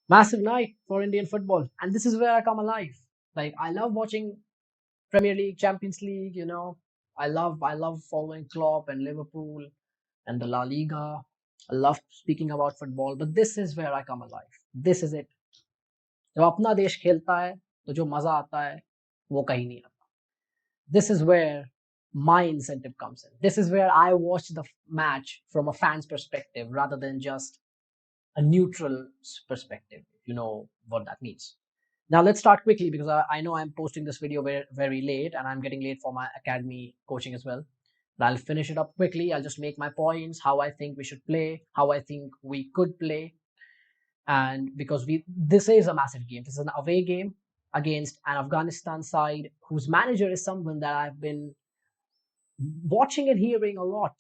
Massive night for Indian football, and this is where I come alive. Like I love watching Premier League, Champions League. I love following Klopp and Liverpool and the La Liga. I love speaking about football, but this is where I come alive. This is it. जब अपना देश खेलता है तो जो मजा आता है वो कहीं नहीं आता. This is where my incentive comes in. This is where I watch the match from a fan's perspective rather than just a neutral perspective, if you know what that means. Now let's start quickly because I know I'm posting this video very, very late and I'm getting late for my academy coaching as well. But I'll finish it up quickly. I'll just make my points, how I think we should play, how I think we could play. And because this is a massive game. This is an away game against an Afghanistan side whose manager is someone that I've been watching and hearing a lot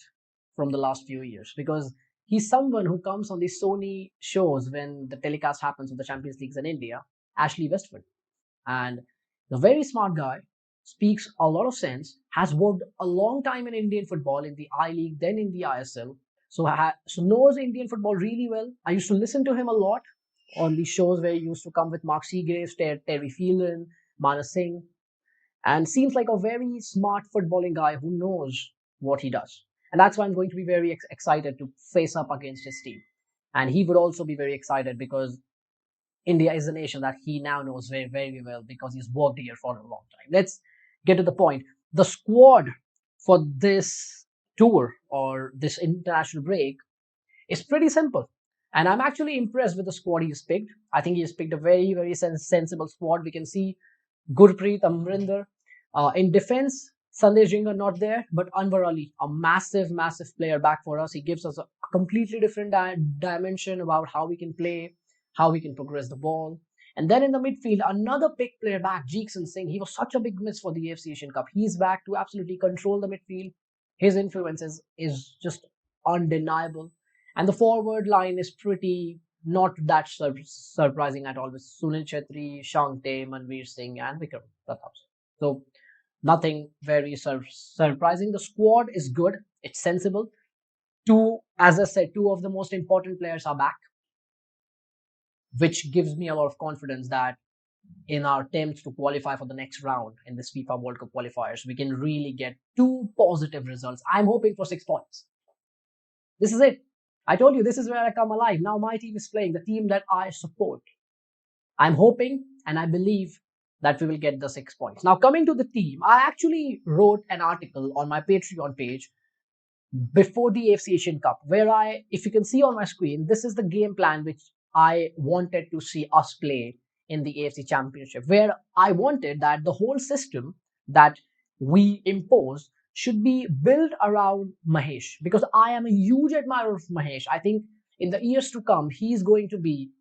from the last few years because he's someone who comes on these Sony shows when the telecast happens of the Champions Leagues in India, Ashley Westwood. And the very smart guy speaks a lot of sense, has worked a long time in Indian football in the I League, then in the ISL. So knows Indian football really well. I used to listen to him a lot on these shows where he used to come with Mark Seagraves, Terry Phelan, Manas Singh, and seems like a very smart footballing guy who knows what he does. And that's why I'm going to be very excited to face up against his team. And he would also be very excited because India is a nation that he now knows very, very well because he's worked here for a long time. Let's get to the point. The squad for this tour or this international break is pretty simple. And I'm actually impressed with the squad he's picked. I think he's picked a very, very sensible squad. We can see Gurpreet, Amrinder. In defense, Sandesh Jhingan not there, but Anwar Ali, a massive, massive player back for us. He gives us a completely different dimension about how we can play, how we can progress the ball. And then in the midfield, another big player back, Jeakson Singh. He was such a big miss for the AFC Asian Cup. He's back to absolutely control the midfield. His influence is just undeniable. And the forward line is pretty not that surprising at all with Sunil Chetri, Shangte, Manveer Singh, and Vikram Pratap. So nothing very surprising. The squad is good. It's sensible. As I said, two of the most important players are back, which gives me a lot of confidence that in our attempts to qualify for the next round in this FIFA World Cup qualifiers, we can really get two positive results. I'm hoping for 6 points. This is it. I told you this is where I come alive. Now my team is playing, the team that I support. I'm hoping and I believe that we will get the 6 points. Now, coming to the team, I actually wrote an article on my Patreon page before the AFC Asian Cup, where if you can see on my screen, this is the game plan which I wanted to see us play in the AFC Championship, where I wanted that the whole system that we impose should be built around Mahesh because I am a huge admirer of Mahesh. I think in the years to come, he's going to be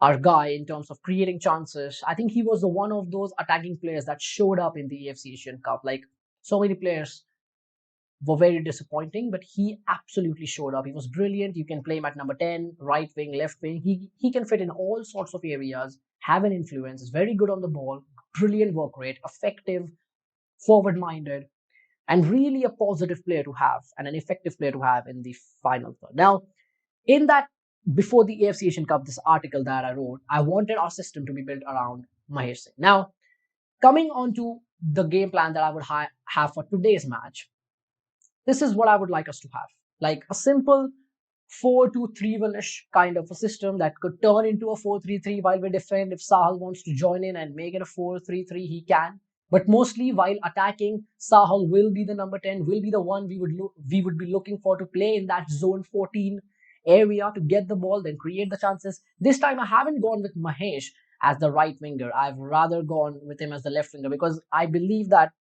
our guy in terms of creating chances. I think he was the one of those attacking players that showed up in the AFC Asian Cup. Like so many players were very disappointing, but he absolutely showed up. He was brilliant. You can play him at number 10, right wing, left wing. He can fit in all sorts of areas, have an influence, is very good on the ball, brilliant work rate, effective, forward minded, and really a positive player to have and an effective player to have in the final third. Now, in that, before the AFC Asian Cup, this article that I wrote, I wanted our system to be built around Mahesh Singh. Now, coming on to the game plan that I would have for today's match, this is what I would like us to have. Like a simple 4-2-3-1-ish kind of a system that could turn into a 4-3-3 while we defend. If Sahal wants to join in and make it a 4-3-3, he can. But mostly while attacking, Sahal will be the number 10, will be the one we would be looking for to play in that zone 14 area to get the ball, then create the chances. This time I haven't gone with Mahesh as the right winger. I've rather gone with him as the left winger because I believe that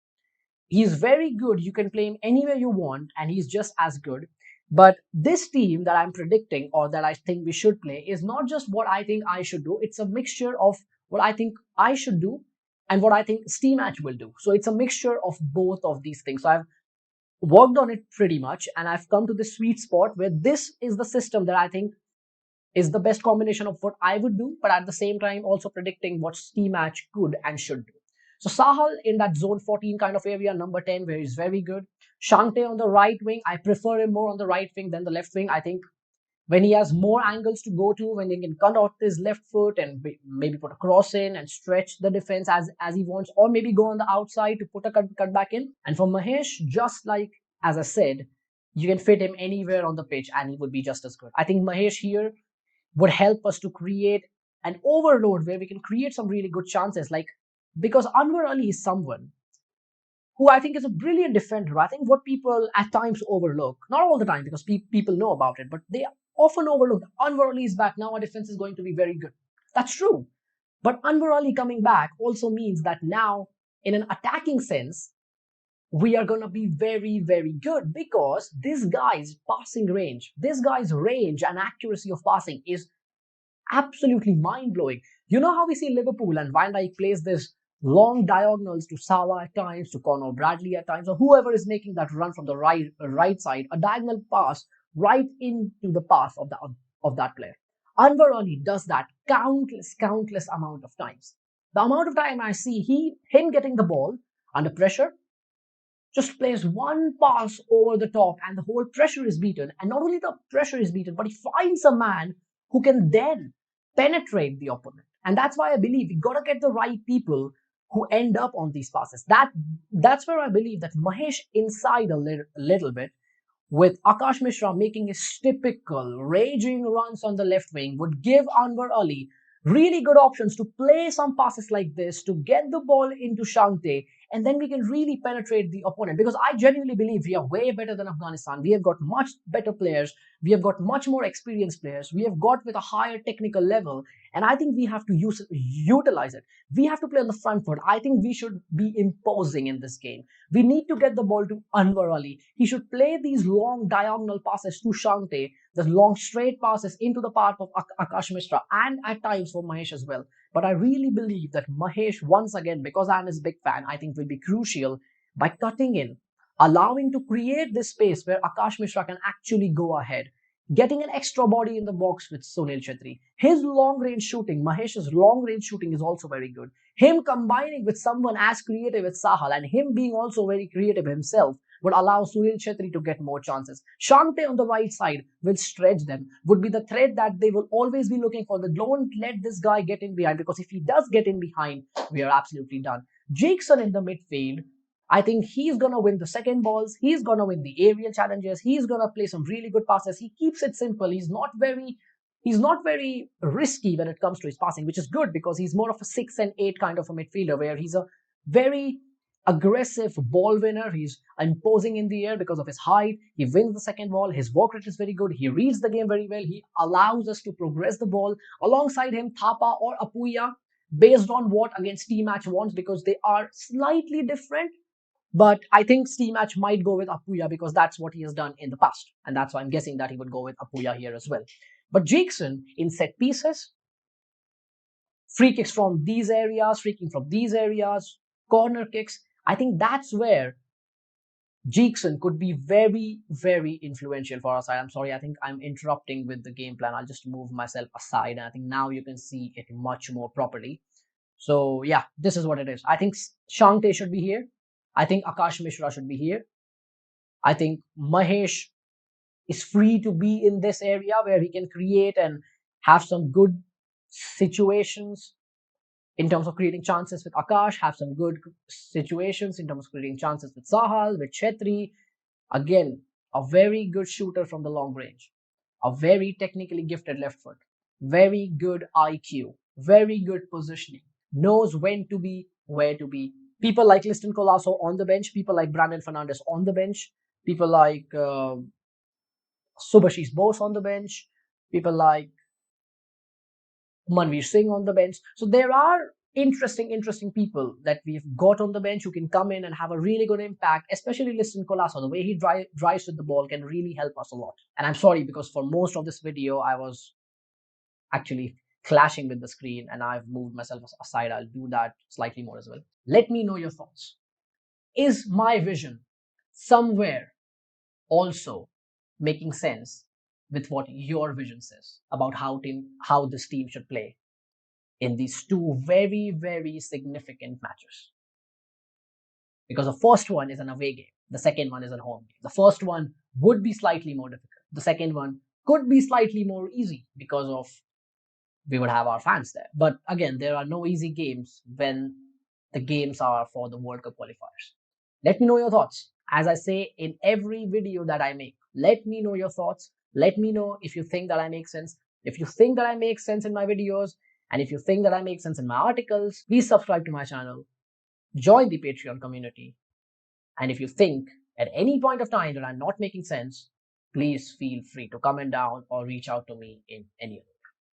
he's very good. You can play him anywhere you want, and he's just as good. But this team that I'm predicting or that I think we should play is not just what I think I should do. It's a mixture of what I think I should do and what I think Steam Match will do. So it's a mixture of both of these things. So I've worked on it pretty much, and I've come to the sweet spot where this is the system that I think is the best combination of what I would do, but at the same time also predicting what Steam Match could and should do. So Sahal in that zone 14 kind of area, number 10, where he's very good. Shante on the right wing, I prefer him more on the right wing than the left wing. I think when he has more angles to go to, when he can cut out his left foot and maybe put a cross in and stretch the defense as he wants, or maybe go on the outside to put a cut back in. And for Mahesh, just like as I said, you can fit him anywhere on the pitch and he would be just as good. I think Mahesh here would help us to create an overload where we can create some really good chances. Like, because Anwar Ali is someone who I think is a brilliant defender. I think what people at times overlook, not all the time because people know about it, but they often overlook. Anwar Ali is back now. Our defense is going to be very good. That's true. But Anwar Ali coming back also means that now, in an attacking sense, we are going to be very, very good because this guy's passing range, this guy's range and accuracy of passing is absolutely mind blowing. You know how we see Liverpool and Van Dijk plays this long diagonals to Salah at times, to Conor Bradley at times, or whoever is making that run from the right side, a diagonal pass right into the path of that player. Anwar Ali does that countless amount of times. The amount of time I see him getting the ball under pressure, just plays one pass over the top and the whole pressure is beaten. And not only the pressure is beaten, but he finds a man who can then penetrate the opponent. And that's why I believe we got to get the right people who end up on these passes. That's where I believe that Mahesh inside a little bit, with Akash Mishra making his typical raging runs on the left wing, would give Anwar Ali really good options to play some passes like this, to get the ball into Shante, and then we can really penetrate the opponent. Because I genuinely believe we are way better than Afghanistan. We have got much better players. We have got much more experienced players. We have got with a higher technical level. And I think we have to utilize it. We have to play on the front foot. I think we should be imposing in this game. We need to get the ball to Anwar Ali. He should play these long diagonal passes to Shante, the long straight passes into the path of Akash Mishra, and at times for Mahesh as well. But I really believe that Mahesh, once again, because I'm his big fan, I think will be crucial by cutting in, allowing to create this space where Akash Mishra can actually go ahead, getting an extra body in the box with Sunil Chetri. His long range shooting, Mahesh's long range shooting is also very good. Him combining with someone as creative as Sahal and him being also very creative himself would allow Sunil Chetri to get more chances. Shante on the right side will stretch them, would be the threat that they will always be looking for. They don't let this guy get in behind, because if he does get in behind, we are absolutely done. Jeakson in the midfield, I think he's going to win the second balls. He's going to win the aerial challenges. He's going to play some really good passes. He keeps it simple. He's not very risky when it comes to his passing, which is good because he's more of a 6 and 8 kind of a midfielder, where he's a very aggressive ball winner. He's imposing in the air because of his height. He wins the second ball. His work rate is very good. He reads the game very well. He allows us to progress the ball. Alongside him, Thapa or Apuya, based on what against Team Match wants, because they are slightly different. But I think Steve Match might go with Apuya because that's what he has done in the past. And that's why I'm guessing that he would go with Apuya here as well. But Jeakson in set pieces, free kicks from these areas, free kicking from these areas, corner kicks, I think that's where Jeakson could be very, very influential for our side. I'm sorry, I think I'm interrupting with the game plan. I'll just move myself aside. And I think now you can see it much more properly. So yeah, this is what it is. I think Shante should be here. I think Akash Mishra should be here. I think Mahesh is free to be in this area where he can create and have some good situations in terms of creating chances with Akash, have some good situations in terms of creating chances with Sahal, with Chetri. Again, a very good shooter from the long range, a very technically gifted left foot, very good IQ, very good positioning, knows when to be, where to be. People like Liston Colasso on the bench, people like Brandon Fernandez on the bench, people like Subhashis Bose on the bench, people like Manveer Singh on the bench. So there are interesting people that we've got on the bench who can come in and have a really good impact, especially Liston Colasso. The way he drives with the ball can really help us a lot. And I'm sorry because for most of this video, I was actually clashing with the screen and I've moved myself aside. I'll do that slightly more as well. Let me know your thoughts. Is my vision somewhere also making sense with what your vision says about how this team should play in these two very, very significant matches? Because the first one is an away game, the second one is a home game. The first one would be slightly more difficult. The second one could be slightly more easy because of we would have our fans there. But again, there are no easy games when the games are for the World Cup qualifiers. Let me know your thoughts. As I say in every video that I make, let me know your thoughts. Let me know if you think that I make sense. If you think that I make sense in my videos, and if you think that I make sense in my articles, please subscribe to my channel, join the Patreon community. And if you think at any point of time that I'm not making sense, please feel free to comment down or reach out to me in any other.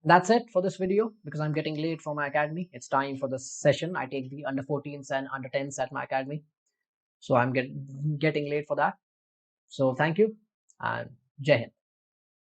That's it for this video because I'm getting late for my academy. It's time for the session. I take the under 14s and under 10s at my academy. So I'm getting late for that. So thank you and Jai Hind.